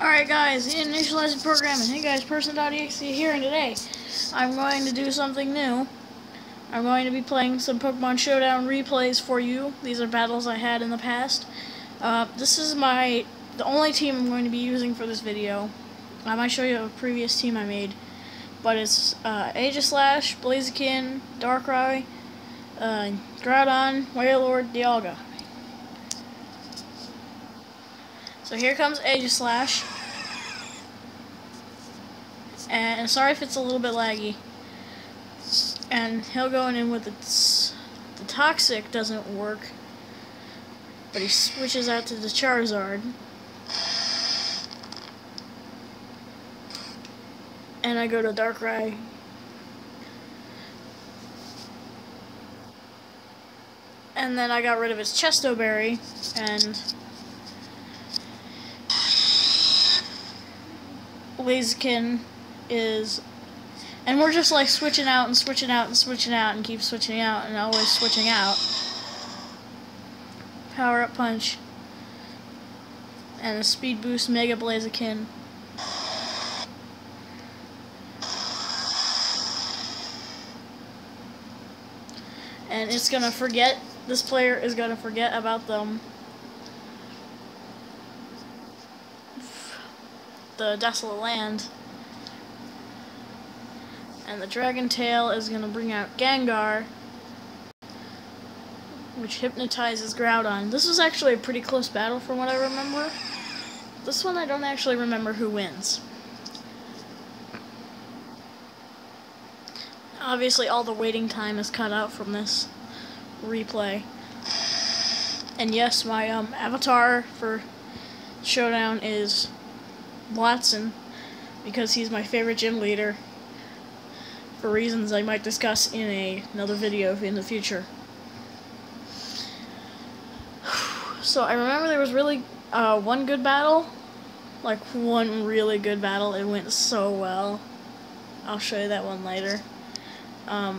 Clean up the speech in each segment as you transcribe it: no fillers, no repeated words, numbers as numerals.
Alright guys, the initializing programming. Hey guys, Person.exe here, and today I'm going to do something new. I'm going to be playing some Pokemon Showdown replays for you. These are battles I had in the past. This is the only team I'm going to be using for this video. I might show you a previous team I made. But it's Aegislash, Blaziken, Darkrai, Groudon, Wailord, Dialga. So here comes Aegislash. And sorry if it's a little bit laggy. And he'll go in with the Toxic doesn't work. But he switches out to the Charizard. And I go to Darkrai. And then I got rid of his Chesto Berry. And Blaziken is, and we're just like switching out and switching out and switching out and keep switching out and always switching out. Power up punch and a speed boost Mega Blaziken. And it's gonna forget, this player is gonna forget about the Desolate Land. And the Dragon Tail is going to bring out Gengar, which hypnotizes Groudon. This was actually a pretty close battle from what I remember. This one I don't actually remember who wins. Obviously all the waiting time is cut out from this replay. And yes, my avatar for Showdown is Watson, because he's my favorite gym leader, for reasons I might discuss in another video in the future. So I remember there was really one good battle, like one really good battle. It went so well. I'll show you that one later. I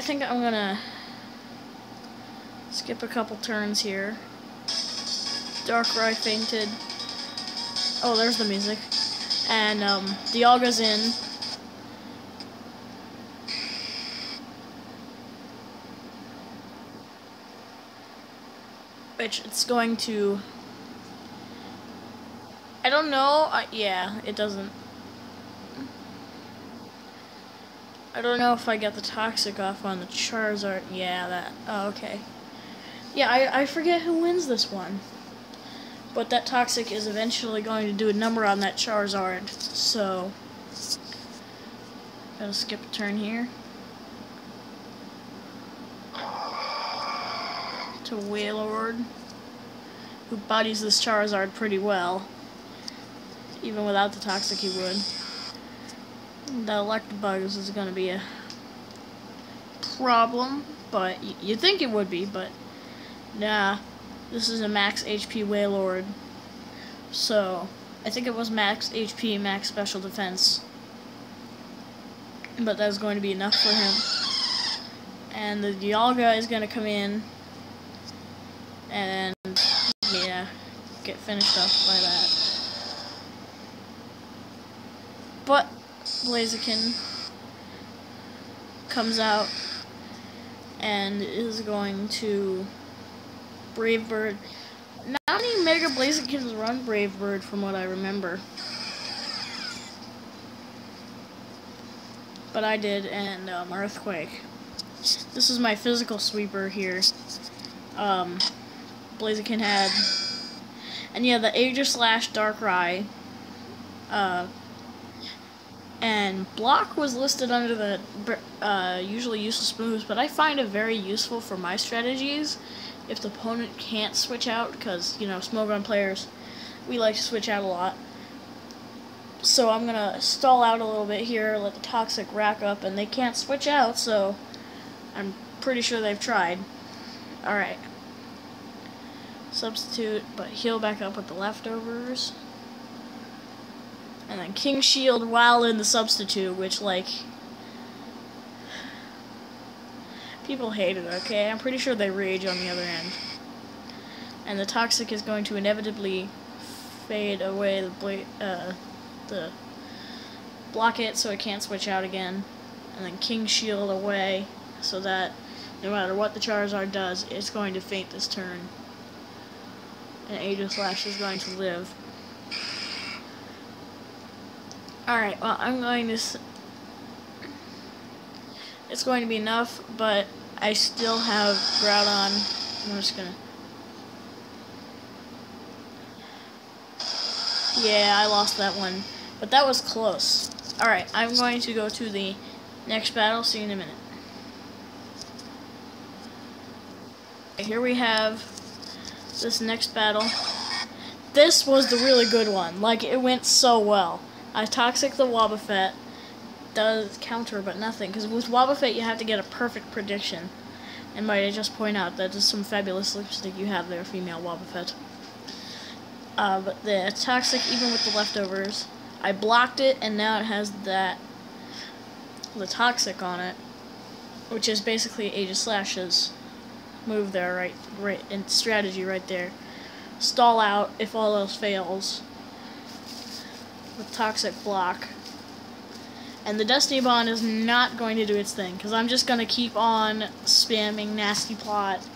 think I'm gonna skip a couple turns here. Darkrai fainted. Oh, there's the music. And Dialga's in. Which it's going to, I don't know, yeah, it doesn't. I don't know if I get the Toxic off on the Charizard. Yeah, that, oh, okay. Yeah, I forget who wins this one. But that Toxic is eventually going to do a number on that Charizard, so gotta skip a turn here. To Wailord, who bodies this Charizard pretty well. Even without the Toxic he would. The Electabugs is gonna be a problem, but you'd think it would be, but nah. This is a max HP Wailord, so I think it was max HP, max special defense, but that's going to be enough for him. And the Dialga is going to come in and, yeah, get finished off by that. But Blaziken comes out and is going to Brave Bird. Not many Mega Blazikens run Brave Bird from what I remember. But I did, and Earthquake. This is my physical sweeper here. Blaziken had. And yeah, the Aegislash Darkrai. And Block was listed under the usually useless moves, but I find it very useful for my strategies. If the opponent can't switch out, because, you know, Smogon players, we like to switch out a lot. So I'm going to stall out a little bit here, let the Toxic rack up, and they can't switch out, so I'm pretty sure they've tried. Alright. Substitute, but heal back up with the Leftovers. And then King Shield while in the substitute, which, like, people hate it, okay? I'm pretty sure they rage on the other end. And the Toxic is going to inevitably fade away the block it so it can't switch out again, and then King Shield away so that no matter what the Charizard does, it's going to faint this turn, and Aegislash is going to live. Alright, well, I'm going to... It's going to be enough, but I still have Groudon. I'm just gonna... Yeah, I lost that one, but that was close. Alright, I'm going to go to the next battle. See you in a minute. Here we have this next battle. This was the really good one. Like, it went so well. I Toxic the Wobbuffet. Does counter, but nothing. Because with Wobbuffet, you have to get a perfect prediction. And might I just point out that is some fabulous lipstick you have there, female Wobbuffet. But the Toxic, even with the Leftovers, I blocked it, and now it has the Toxic on it, which is basically Aegislash's move there, right, and strategy right there. Stall out if all else fails with Toxic block. And the Destiny Bond is not going to do its thing, because I'm just going to keep on spamming Nasty Plot.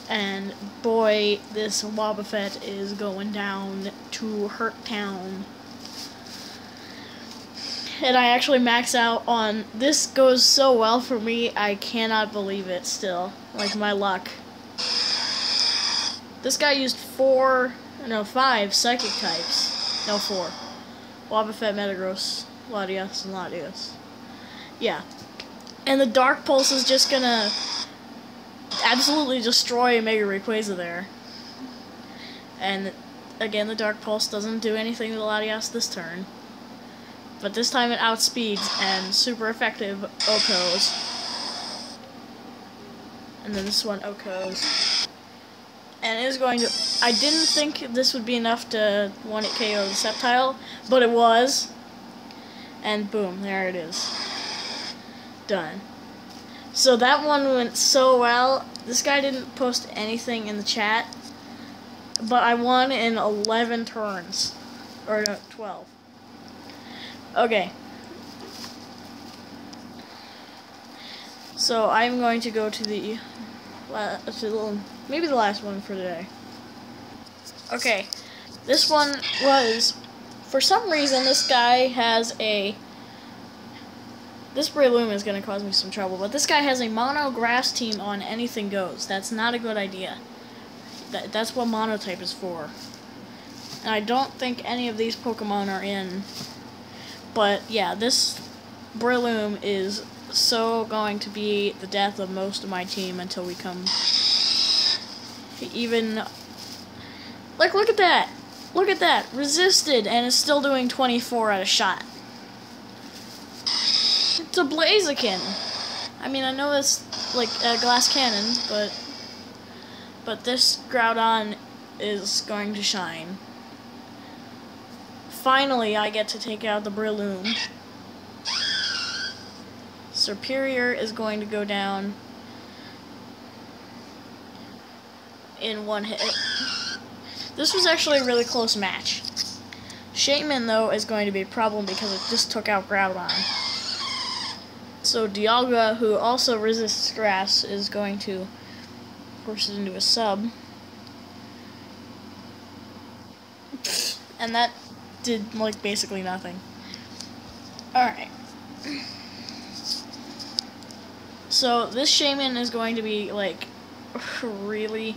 And boy, this Wobbuffet is going down to Hurt Town. And I actually max out on... This goes so well for me, I cannot believe it still. Like, my luck. This guy used 5 Psychic types. No, 4. Wobbuffet, Metagross, Latias, and Latias. Yeah. And the Dark Pulse is just gonna absolutely destroy Mega Rayquaza there. And again, the Dark Pulse doesn't do anything to Latias this turn. But this time it outspeeds and super effective OHKOs. And then this one OHKOs. And it is going to... I didn't think this would be enough to 1-hit KO the Sceptile, but it was. And boom, there it is. Done. So that one went so well. This guy didn't post anything in the chat, but I won in 11 turns. Or no, 12. Okay. So I'm going to go to the maybe the last one for today. Okay. This one was, for some reason, this guy has a... This Breloom is going to cause me some trouble, but this guy has a mono grass team on Anything Goes. That's not a good idea. That's what monotype is for. And I don't think any of these Pokemon are in. But yeah, this Breloom is so going to be the death of most of my team until we come to even... Like, look at that! Look at that! Resisted, and is still doing 24 at a shot. It's a Blaziken! I mean, I know it's like a glass cannon, but this Groudon is going to shine. Finally, I get to take out the Breloom. Superior is going to go down in 1 hit. This was actually a really close match. Shaman, though, is going to be a problem because it just took out Groudon. So Dialga, who also resists grass, is going to force it into a sub. And that did, like, basically nothing. Alright. So this Shaman is going to be, like, really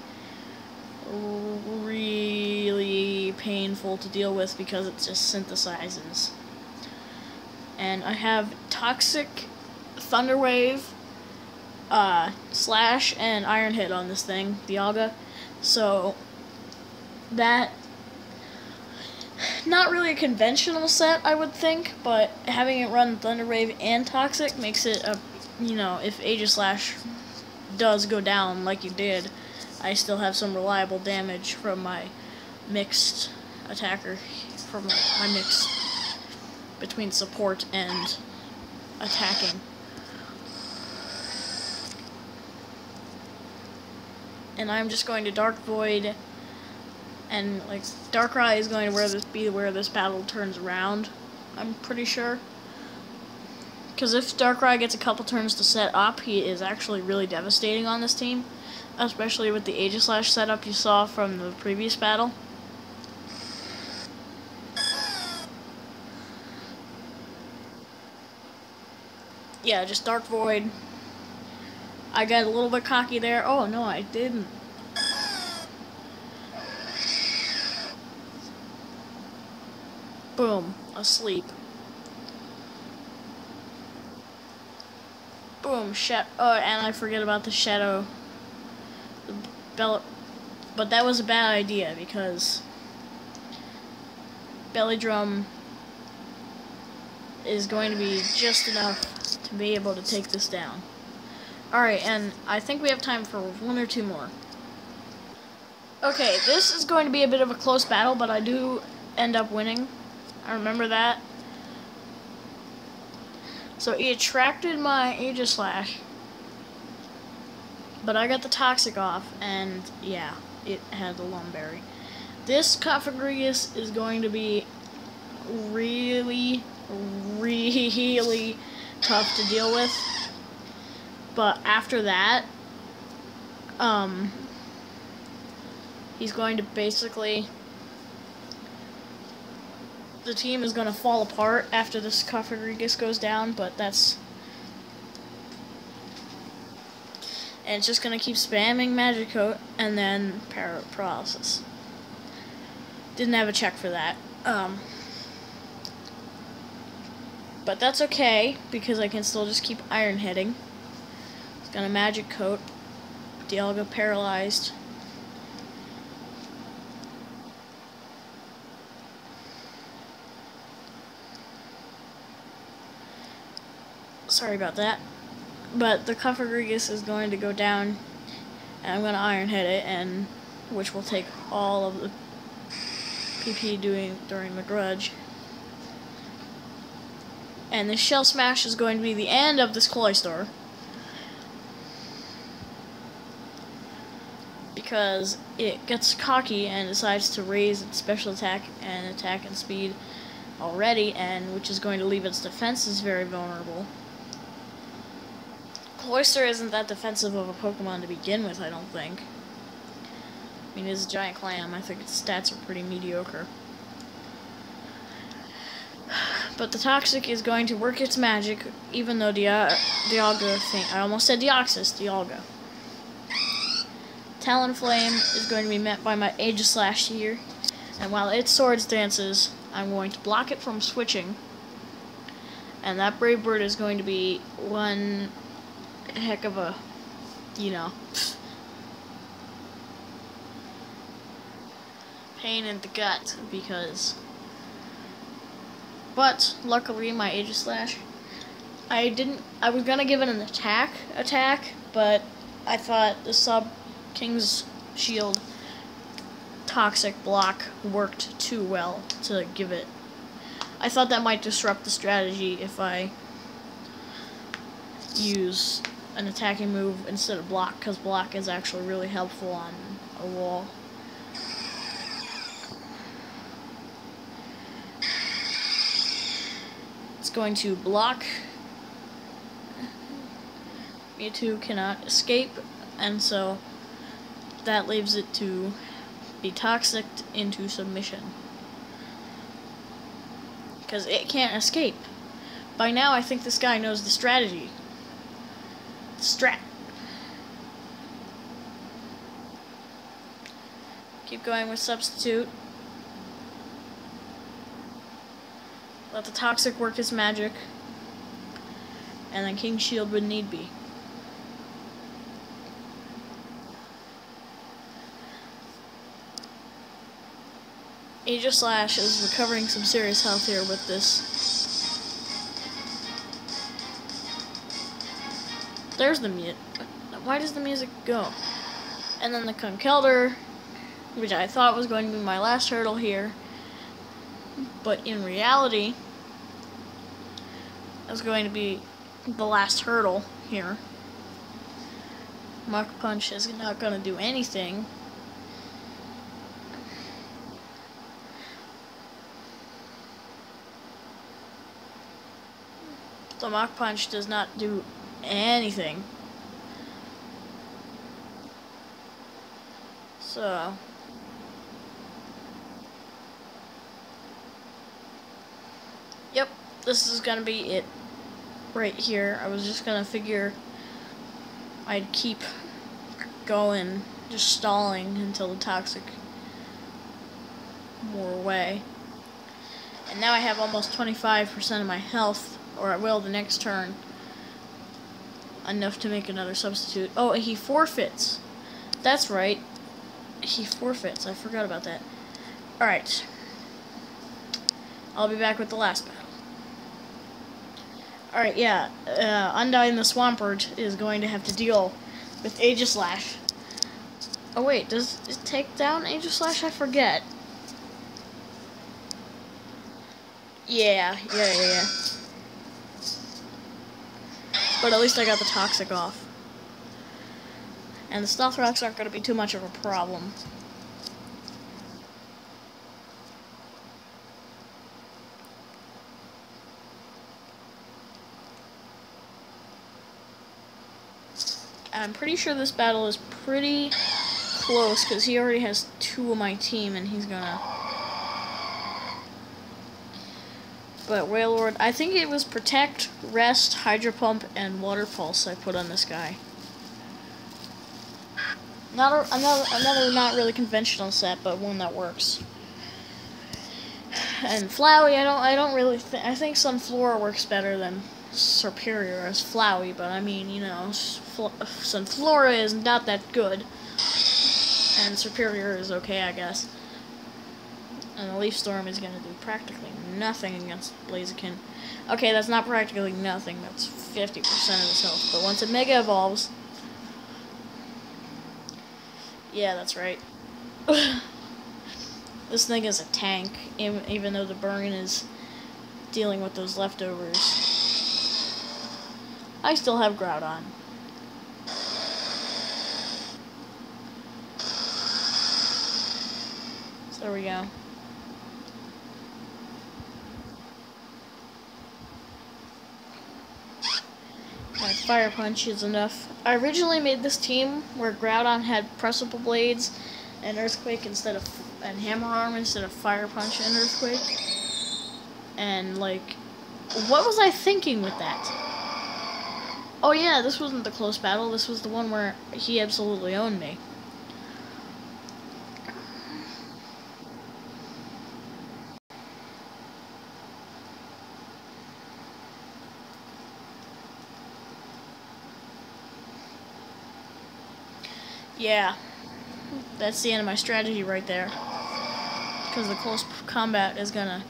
painful to deal with because it just synthesizes. And I have Toxic, Thunder Wave, Slash, and Iron Hit on this thing, Dialga. So that, not really a conventional set, I would think, but having it run Thunder Wave and Toxic makes it a, you know, if Aegislash does go down like you did, I still have some reliable damage from my mixed attacker, from my mix between support and attacking. And I'm just going to Dark Void And like Darkrai is going to be where this battle turns around, I'm pretty sure. Because if Darkrai gets a couple turns to set up, he is actually really devastating on this team. Especially with the Aegislash setup you saw from the previous battle. Yeah, just Dark Void. I got a little bit cocky there. Oh, no, I didn't. Boom. Asleep. Boom. Oh, and I forget about the Shadow. But that was a bad idea because Belly Drum is going to be just enough to be able to take this down. Alright, and I think we have time for one or two more. Okay, this is going to be a bit of a close battle, but I do end up winning. I remember that. So he attracted my Aegislash, but I got the Toxic off, and yeah, it had the Lumberry. This Cofagrigus is going to be really tough to deal with. But after that, he's going to basically, the team is going to fall apart after this Cofagrigus goes down, but that's, and it's just going to keep spamming Magic Coat and then Paralysis. Didn't have a check for that. But that's okay, because I can still just keep Iron Hitting. It's gonna Magic Coat. Dialga paralyzed. Sorry about that. But the Cofagrigus is going to go down, and I'm gonna Iron Hit it, and which will take all of the PP during the Grudge. And the Shell Smash is going to be the end of this Cloyster, because it gets cocky and decides to raise its special attack and speed already, and which is going to leave its defenses very vulnerable. Cloyster isn't that defensive of a Pokemon to begin with, I don't think. I mean, it's a giant clam. I think its stats are pretty mediocre. But the Toxic is going to work its magic, even though Dialga, I almost said Deoxys, Dialga. Talonflame is going to be met by my Aegislash here, and while it Swords Dances, I'm going to block it from switching, and that Brave Bird is going to be one heck of a, you know, pain in the gut, because, but luckily my Aegislash, I was gonna give it an attack, but I thought the King's Shield Toxic block worked too well to give it. I thought that might disrupt the strategy if I use an attacking move instead of block, because block is actually really helpful on a wall. It's going to block. Mewtwo cannot escape, and so that leaves it to be toxic into submission, because it can't escape. By now I think this guy knows the strategy. Keep going with Substitute. Let the Toxic work his magic, and then King Shield when need be. Aegislash is recovering some serious health here with this. There's the music. Why does the music go? And then the Conkeldurr, which I thought was going to be my last hurdle here, but in reality, is going to be the last hurdle here. Mach Punch is not going to do anything. The Mach Punch does not do anything. So... Yep, this is gonna be it right here. I was just gonna figure I'd keep going, just stalling until the toxic wore away. And now I have almost 25% of my health, or I will the next turn. Enough to make another substitute. Oh, he forfeits. That's right. He forfeits. I forgot about that. Alright. I'll be back with the last battle. Alright, yeah. Undyne the Swampert is going to have to deal with Aegislash. Oh wait, does it take down Aegislash? I forget. Yeah. But at least I got the Toxic off. And the Stealth Rocks aren't going to be too much of a problem. I'm pretty sure this battle is pretty close, because he already has 2 of my team, and he's gonna... But Wailord, I think it was Protect, Rest, Hydro Pump, and Water Pulse I put on this guy. Another not really conventional set, but one that works. And Flowey, I don't really I think Sunflora works better than Superior as Flowey, but I mean, you know, Sunflora is not that good, and Superior is okay, I guess. And the Leaf Storm is going to do practically nothing against Blaziken. Okay, that's not practically nothing, that's 50% of his health, but once it Mega Evolves... Yeah, that's right. This thing is a tank, even though the burn is dealing with those leftovers. I still have Groudon. So there we go. My Fire Punch is enough. I originally made this team where Groudon had Pressable Blades and Earthquake and Hammer Arm instead of Fire Punch and Earthquake. And like, what was I thinking with that? Oh yeah, this wasn't the close battle, this was the one where he absolutely owned me. Yeah, that's the end of my strategy right there. Because the close combat is gonna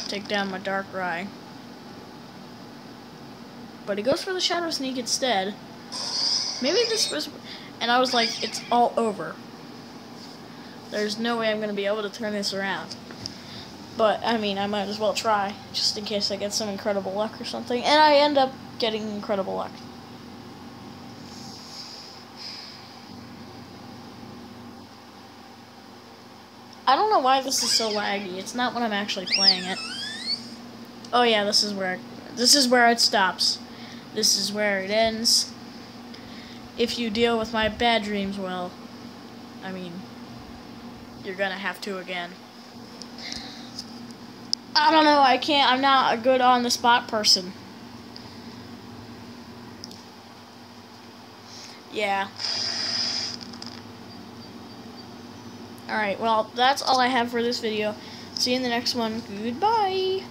take down my Darkrai. But he goes for the Shadow Sneak instead. Maybe this was... And I was like, it's all over. There's no way I'm going to be able to turn this around. But, I mean, I might as well try, just in case I get some incredible luck or something. And I end up getting incredible luck. I don't know why this is so laggy. It's not when I'm actually playing it. Oh yeah, this is where it stops. This is where it ends. If you deal with my bad dreams, well, I mean, you're gonna have to again. I don't know, I'm not a good on-the-spot person. Yeah. Alright, well, that's all I have for this video. See you in the next one. Goodbye!